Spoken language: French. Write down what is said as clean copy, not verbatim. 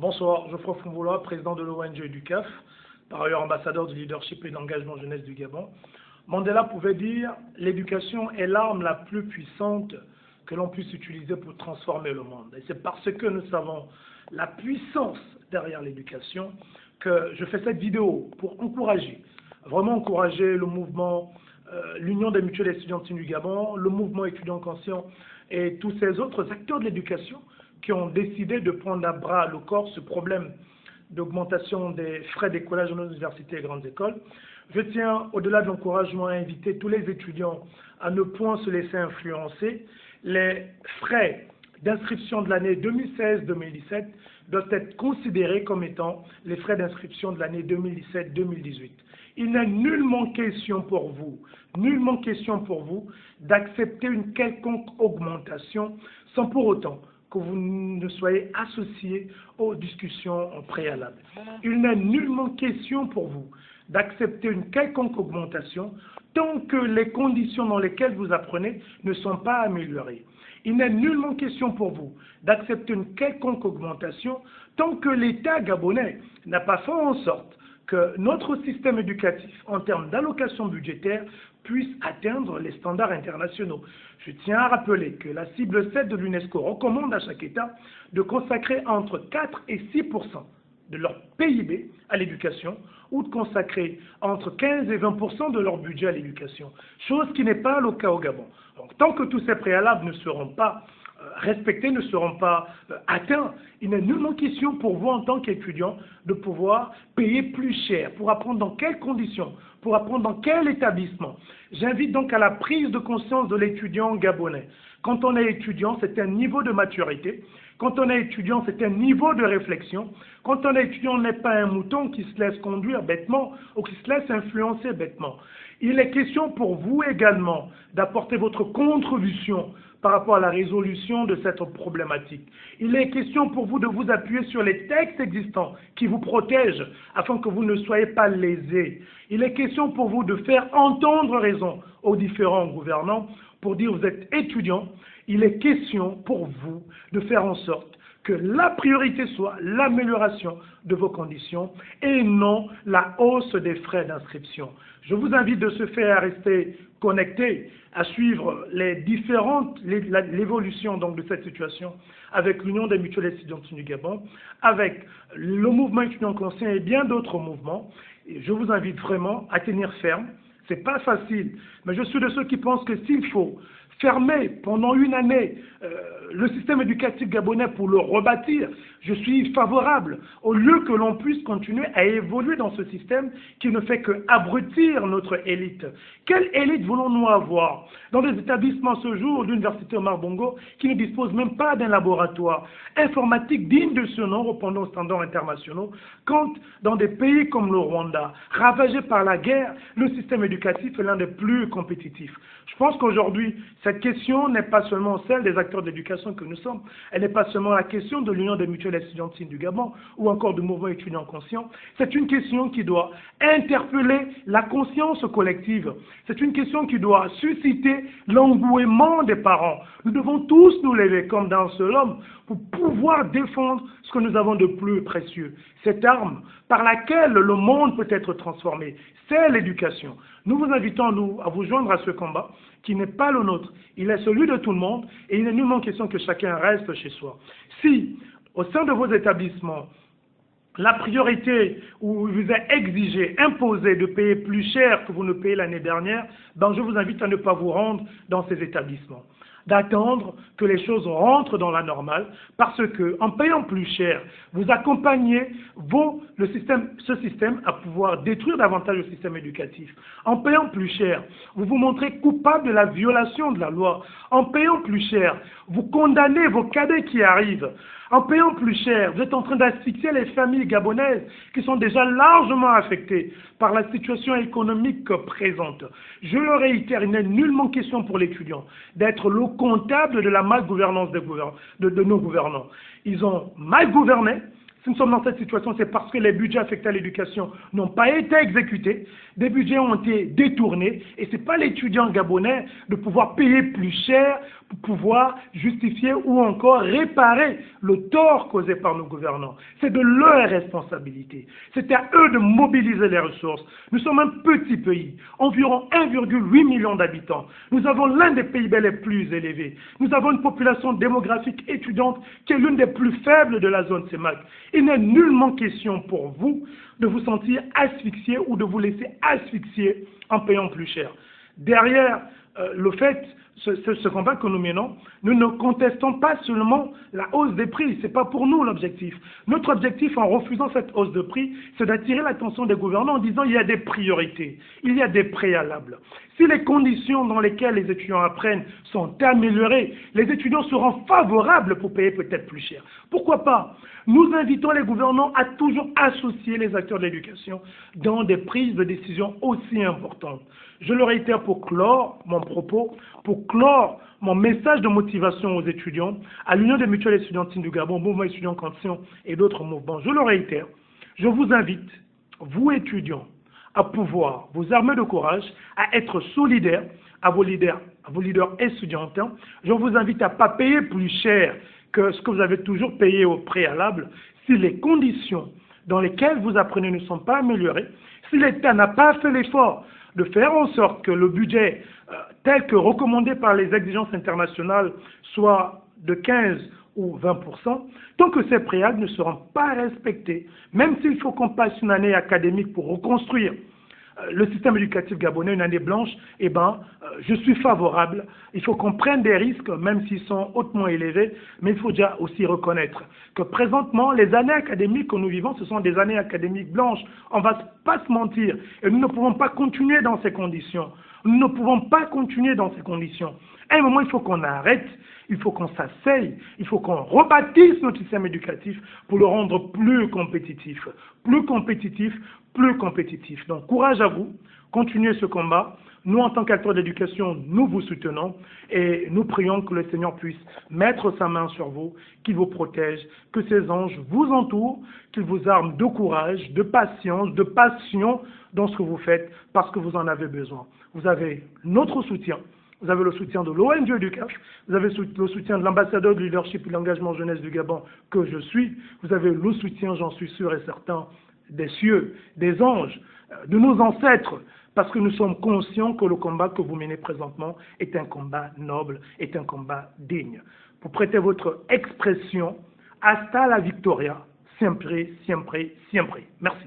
Bonsoir, Geoffroy Fumbola, président de l'ONG du CAF, par ailleurs ambassadeur du leadership et d'engagement jeunesse du Gabon. Mandela pouvait dire « L'éducation est l'arme la plus puissante que l'on puisse utiliser pour transformer le monde ». Et c'est parce que nous savons la puissance derrière l'éducation que je fais cette vidéo pour encourager, vraiment encourager le mouvement, l'Union des mutuelles étudiantines du Gabon, le mouvement étudiant conscient et tous ces autres acteurs de l'éducation qui ont décidé de prendre à bras le corps ce problème d'augmentation des frais d'écolage dans nos universités et grandes écoles. Je tiens, au-delà de l'encouragement, à inviter tous les étudiants à ne point se laisser influencer. Les frais d'inscription de l'année 2016-2017 doivent être considérés comme étant les frais d'inscription de l'année 2017-2018. Il n'est nullement question pour vous d'accepter une quelconque augmentation sans pour autant que vous ne soyez associés aux discussions préalables. Il n'est nullement question pour vous d'accepter une quelconque augmentation tant que les conditions dans lesquelles vous apprenez ne sont pas améliorées. Il n'est nullement question pour vous d'accepter une quelconque augmentation tant que l'État gabonais n'a pas fait en sorte que notre système éducatif, en termes d'allocation budgétaire, puisse atteindre les standards internationaux. Je tiens à rappeler que la cible 7 de l'UNESCO recommande à chaque État de consacrer entre 4 et 6% de leur PIB à l'éducation ou de consacrer entre 15 et 20% de leur budget à l'éducation, chose qui n'est pas le cas au Gabon. Donc, tant que tous ces préalables ne seront pas respectés, ne seront pas atteints, il n'est nullement question pour vous en tant qu'étudiant de pouvoir payer plus cher. Pour apprendre dans quelles conditions? Pour apprendre dans quel établissement? J'invite donc à la prise de conscience de l'étudiant gabonais. Quand on est étudiant, c'est un niveau de maturité. Quand on est étudiant, c'est un niveau de réflexion. Quand on est étudiant, on n'est pas un mouton qui se laisse conduire bêtement ou qui se laisse influencer bêtement. Il est question pour vous également d'apporter votre contribution par rapport à la résolution de cette problématique. Il est question pour vous de vous appuyer sur les textes existants qui vous protègent afin que vous ne soyez pas lésés. Il est question pour vous de faire entendre raison aux différents gouvernants pour dire vous êtes étudiants. Il est question pour vous de faire en sorte que la priorité soit l'amélioration de vos conditions et non la hausse des frais d'inscription. Je vous invite de ce fait à rester connecté, à suivre l'évolution donc de cette situation avec l'Union des mutuelles étudiantines du Gabon, avec le mouvement étudiant conscient et bien d'autres mouvements. Et je vous invite vraiment à tenir ferme. C'est pas facile, mais je suis de ceux qui pensent que s'il faut fermer pendant une année le système éducatif gabonais pour le rebâtir, je suis favorable, au lieu que l'on puisse continuer à évoluer dans ce système qui ne fait qu'abrutir notre élite. Quelle élite voulons-nous avoir dans des établissements ce jour d'Université Omar Bongo qui ne disposent même pas d'un laboratoire informatique digne de ce nom répondant aux standards internationaux, quand dans des pays comme le Rwanda, ravagé par la guerre, le système éducatif est l'un des plus compétitifs. Je pense qu'aujourd'hui, cette question n'est pas seulement celle des acteurs d'éducation que nous sommes, elle n'est pas seulement la question de l'Union des mutuelles étudiantines du Gabon ou encore du mouvement étudiant conscient, c'est une question qui doit interpeller la conscience collective, c'est une question qui doit susciter l'engouement des parents. Nous devons tous nous lever comme d'un seul homme pour pouvoir défendre ce que nous avons de plus précieux, cette arme par laquelle le monde peut être transformé, c'est l'éducation. Nous vous invitons à vous joindre à ce combat qui n'est pas le nôtre, il est celui de tout le monde et il n'est nullement question que chacun reste chez soi. Si, au sein de vos établissements, la priorité où il vous est exigé, imposé de payer plus cher que vous ne payez l'année dernière, je vous invite à ne pas vous rendre dans ces établissements, d'attendre que les choses rentrent dans la normale, parce que en payant plus cher, vous accompagnez ce système à pouvoir détruire davantage le système éducatif. En payant plus cher, vous vous montrez coupable de la violation de la loi. En payant plus cher, vous condamnez vos cadets qui arrivent. En payant plus cher, vous êtes en train d'asphyxier les familles gabonaises qui sont déjà largement affectées par la situation économique présente. Je le réitère, il n'est nullement question pour l'étudiant d'être le comptable de la malgouvernance de nos gouvernants. Ils ont mal gouverné, Si nous sommes dans cette situation, c'est parce que les budgets affectés à l'éducation n'ont pas été exécutés, des budgets ont été détournés, et ce n'est pas l'étudiant gabonais de pouvoir payer plus cher pour pouvoir justifier ou encore réparer le tort causé par nos gouvernants. C'est de leur responsabilité. C'est à eux de mobiliser les ressources. Nous sommes un petit pays, environ 1,8 million d'habitants. Nous avons l'un des PIB les plus élevés. Nous avons une population démographique étudiante qui est l'une des plus faibles de la zone CEMAC. Il n'est nullement question pour vous de vous sentir asphyxié ou de vous laisser asphyxier en payant plus cher. Derrière ce combat que nous menons, nous ne contestons pas seulement la hausse des prix. Ce n'est pas pour nous l'objectif. Notre objectif en refusant cette hausse de prix, c'est d'attirer l'attention des gouvernants en disant il y a des priorités, il y a des préalables. Si les conditions dans lesquelles les étudiants apprennent sont améliorées, les étudiants seront favorables pour payer peut-être plus cher. Pourquoi pas? Nous invitons les gouvernants à toujours associer les acteurs de l'éducation dans des prises de décision aussi importantes. Je le réitère pour clore mon propos, pour clore mon message de motivation aux étudiants, à l'Union des mutuelles étudiantines du Gabon, au mouvement étudiant conscient et d'autres mouvements. Je le réitère, je vous invite, vous étudiants, à pouvoir vous armer de courage, à être solidaires à vos leaders étudiantins. Je vous invite à ne pas payer plus cher que ce que vous avez toujours payé au préalable si les conditions dans lesquelles vous apprenez ne sont pas améliorées, si l'État n'a pas fait l'effort de faire en sorte que le budget tel que recommandé par les exigences internationales soit de 15 ou 20%, tant que ces préalables ne seront pas respectés, même s'il faut qu'on passe une année académique pour reconstruire le système éducatif gabonais, une année blanche, je suis favorable. Il faut qu'on prenne des risques, même s'ils sont hautement élevés, mais il faut déjà aussi reconnaître que présentement, les années académiques que nous vivons, ce sont des années académiques blanches. On ne va pas se mentir. Et nous ne pouvons pas continuer dans ces conditions. Nous ne pouvons pas continuer dans ces conditions. À un moment, il faut qu'on arrête, il faut qu'on s'asseye, il faut qu'on rebâtisse notre système éducatif pour le rendre plus compétitif. Plus compétitif, plus compétitif. Donc, courage à vous, continuez ce combat. Nous, en tant qu'acteurs d'éducation, nous vous soutenons et nous prions que le Seigneur puisse mettre sa main sur vous, qu'il vous protège, que ses anges vous entourent, qu'il vous arme de courage, de patience, de passion dans ce que vous faites parce que vous en avez besoin. Vous avez notre soutien. Vous avez le soutien de l'ONG EDUCAF, vous avez le soutien de l'ambassadeur du leadership et de l'engagement jeunesse du Gabon que je suis, vous avez le soutien, j'en suis sûr et certain, des cieux, des anges, de nos ancêtres, parce que nous sommes conscients que le combat que vous menez présentement est un combat noble, est un combat digne. Pour prêter votre expression, hasta la victoria, siempre, siempre, siempre. Merci.